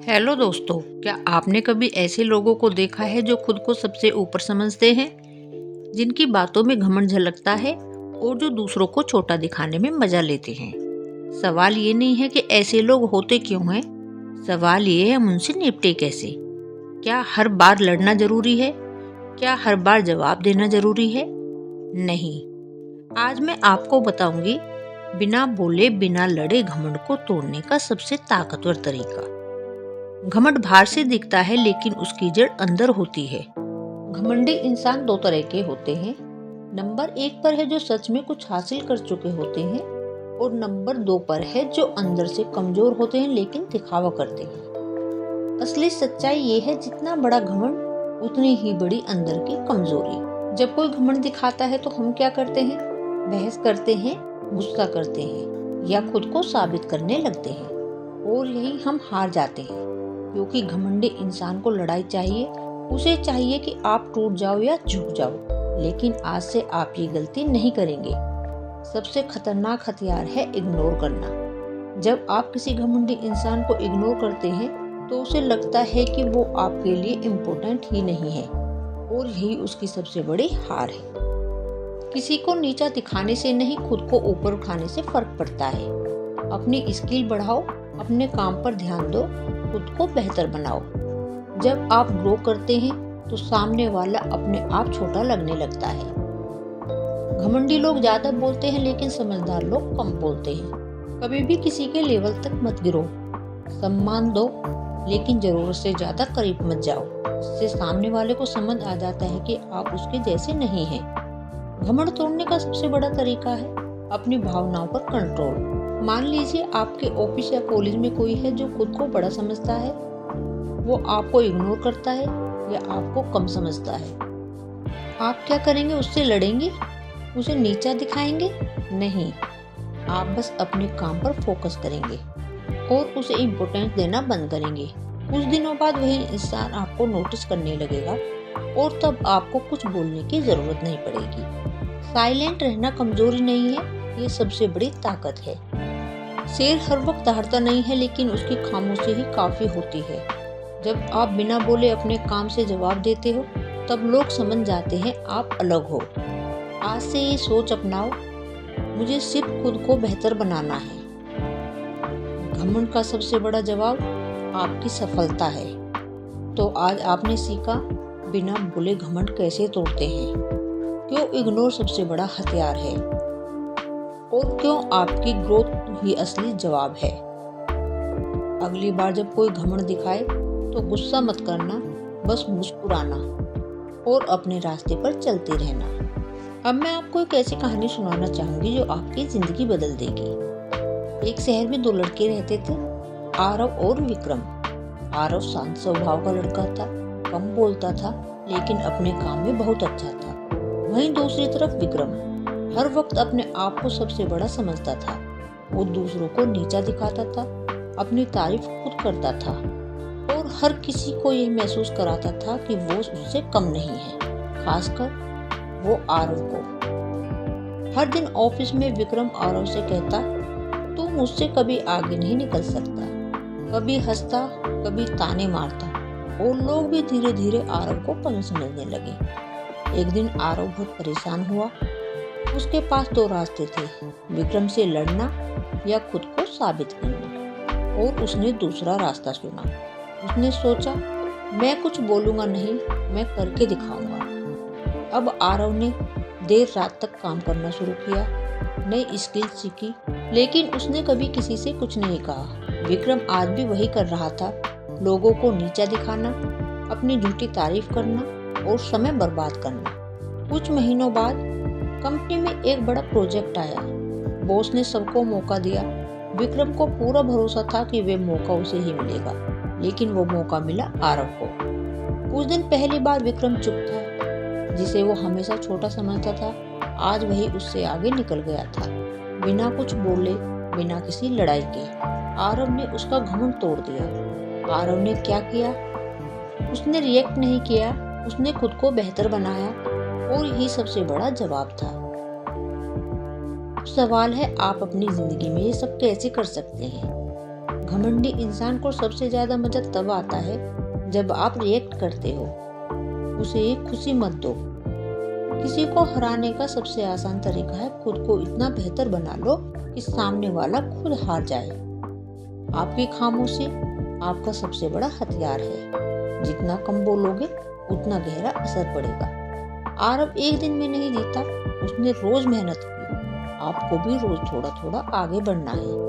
Hello दोस्तों, क्या आपने कभी ऐसे लोगों को देखा है जो खुद को सबसे ऊपर समझते हैं, जिनकी बातों में घमंड झलकता है और जो दूसरों को छोटा दिखाने में मजा लेते हैं। सवाल ये नहीं है कि ऐसे लोग होते क्यों हैं, सवाल ये है हम उनसे निपटे कैसे। क्या हर बार लड़ना जरूरी है? क्या हर बार जवाब देना जरूरी है? नहीं। आज मैं आपको बताऊंगी बिना बोले बिना लड़े घमंड को तोड़ने का सबसे ताकतवर तरीका। घमंड बाहर से दिखता है लेकिन उसकी जड़ अंदर होती है। घमंडी इंसान दो तरह के होते हैं। नंबर 1 पर है जो सच में कुछ हासिल कर चुके होते हैं और नंबर 2 पर है जो अंदर से कमजोर होते हैं लेकिन दिखावा करते हैं। असली सच्चाई ये है, जितना बड़ा घमंड उतनी ही बड़ी अंदर की कमजोरी। जब कोई घमंड दिखाता है तो हम क्या करते हैं? बहस करते हैं, गुस्सा करते हैं या खुद को साबित करने लगते हैं, और यही हम हार जाते हैं। क्योंकि घमंडी इंसान को लड़ाई चाहिए, उसे चाहिए कि आप टूट जाओ या झुक जाओ, लेकिन आज से आप ये गलती नहीं करेंगे। सबसे खतरनाक हथियार है इग्नोर करना। जब आप किसी घमंडी इंसान को इग्नोर करते हैं तो उसे लगता है कि वो आपके लिए इम्पोर्टेंट ही नहीं है, और यही उसकी सबसे बड़ी हार है। किसी को नीचा दिखाने से नहीं, खुद को ऊपर उठाने से फर्क पड़ता है। अपनी स्किल बढ़ाओ, अपने काम पर ध्यान दो, खुद को बेहतर बनाओ। जब आप ग्रो करते हैं तो सामने वाला अपने आप छोटा लगने लगता है। घमंडी लोग ज्यादा बोलते हैं लेकिन समझदार लोग कम बोलते हैं। कभी भी किसी के लेवल तक मत गिरो। सम्मान दो लेकिन जरूरत से ज्यादा करीब मत जाओ। इससे सामने वाले को समझ आ जाता है कि आप उसके जैसे नहीं हैं। घमंड तोड़ने का सबसे बड़ा तरीका है अपनी भावनाओं पर कंट्रोल। मान लीजिए आपके ऑफिस या कॉलेज में कोई है जो खुद को बड़ा समझता है। वो आपको इग्नोर करता है या आपको कम समझता है। आप क्या करेंगे? उससे लड़ेंगे? उसे नीचा दिखाएंगे? नहीं, आप बस अपने काम पर फोकस करेंगे और उसे इम्पोर्टेंस देना बंद करेंगे। कुछ दिनों बाद वही इंसान आपको नोटिस करने लगेगा और तब आपको कुछ बोलने की जरूरत नहीं पड़ेगी। साइलेंट रहना कमजोरी नहीं है, ये सबसे बड़ी ताकत है। शेर हर वक्त दहाड़ता नहीं है, लेकिन उसकी खामोशी ही काफी होती है। जब आप बिना बोले अपने काम से जवाब देते हो तब लोग समझ जाते हैं आप अलग हो। आज से ये सोच अपनाओ, मुझे सिर्फ खुद को बेहतर बनाना है। घमंड का सबसे बड़ा जवाब आपकी सफलता है। तो आज आपने सीखा बिना बोले घमंड कैसे तोड़ते हैं, क्यों इग्नोर सबसे बड़ा हथियार है, और क्यों आपकी ग्रोथ ही असली जवाब है। अगली बार जब कोई घमंड दिखाए तो गुस्सा मत करना, बस मुस्कुराना और अपने रास्ते पर चलते रहना। अब मैं आपको एक ऐसी कहानी सुनाना चाहूंगी जो आपकी जिंदगी बदल देगी। एक शहर में दो लड़के रहते थे, आरव और विक्रम। आरव शांत स्वभाव का लड़का था, कम बोलता था लेकिन अपने काम में बहुत अच्छा था। वहीं दूसरी तरफ विक्रम हर वक्त अपने आप को सबसे बड़ा समझता था। वो दूसरों को नीचा दिखाता था, अपनी तारीफ खुद करता था और हर किसी को ये महसूस कराता था कि वो उससे कम नहीं है, खासकर वो आरव को। हर दिन ऑफिस में विक्रम आरव से कहता, तू मुझसे कभी आगे नहीं निकल सकता। कभी हंसता, कभी ताने मारता, और लोग भी धीरे धीरे आरव को कम समझने लगे। एक दिन आरव बहुत परेशान हुआ। उसके पास दो रास्ते थे, विक्रम से लड़ना या खुद को साबित करना, और उसने दूसरा रास्ता चुना। उसने सोचा, मैं कुछ बोलूंगा नहीं, मैं करके दिखाऊंगा। अब आरव ने देर रात तक काम करना शुरू किया, नई स्किल सीखी, लेकिन उसने कभी किसी से कुछ नहीं कहा। विक्रम आज भी वही कर रहा था, लोगों को नीचा दिखाना, अपनी झूठी तारीफ करना और समय बर्बाद करना। कुछ महीनों बाद कंपनी में एक बड़ा प्रोजेक्ट आया। बॉस ने सबको मौका दिया। विक्रम को पूरा भरोसा था कि वे मौका उसे ही मिलेगा, लेकिन वो मौका मिला आरव को। कुछ दिन पहली बार विक्रम चुप था, जिसे वो हमेशा छोटा समझता था, आज वही उससे आगे निकल गया था। बिना कुछ बोले, बिना किसी लड़ाई के आरव ने उसका घमंड तोड़ दिया। आरव ने क्या किया? उसने रिएक्ट नहीं किया, उसने खुद को बेहतर बनाया, और यही सबसे बड़ा जवाब था। सवाल है, आप अपनी जिंदगी में ये सब कैसे कर सकते हैं? घमंडी इंसान को सबसे ज्यादा मजा तब आता है जब आप रिएक्ट करते हो। उसे एक खुशी मत दो। किसी को हराने का सबसे आसान तरीका है खुद को इतना बेहतर बना लो कि सामने वाला खुद हार जाए। आपकी खामोशी आपका सबसे बड़ा हथियार है। जितना कम बोलोगे उतना गहरा असर पड़ेगा। आरव एक दिन में नहीं जीता, उसने रोज मेहनत की। आपको भी रोज थोड़ा थोड़ा आगे बढ़ना है।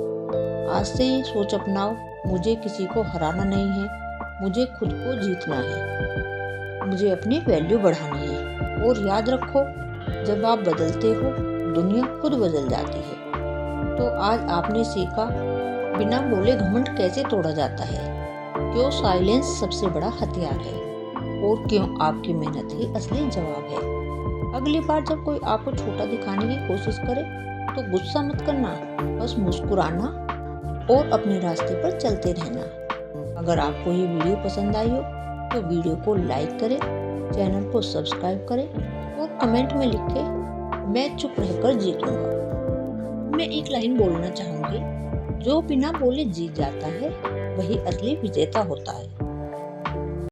आज से ये सोच अपनाओ, मुझे किसी को हराना नहीं है, मुझे खुद को जीतना है, मुझे अपनी वैल्यू बढ़ानी है। और याद रखो, जब आप बदलते हो दुनिया खुद बदल जाती है। तो आज आपने सीखा बिना बोले घमंड कैसे तोड़ा जाता है, क्यों साइलेंस सबसे बड़ा हथियार है, और क्यों आपकी मेहनत ही असली जवाब है। अगली बार जब कोई आपको छोटा दिखाने की कोशिश करे तो गुस्सा मत करना, बस मुस्कुराना और अपने रास्ते पर चलते रहना। अगर आपको ये वीडियो पसंद आई हो तो वीडियो को लाइक करें, चैनल को सब्सक्राइब करें और कमेंट में लिखें, मैं चुप रहकर जीतूंगा। मैं एक लाइन बोलना चाहूंगी, जो बिना बोले जीत जाता है वही असली विजेता होता है।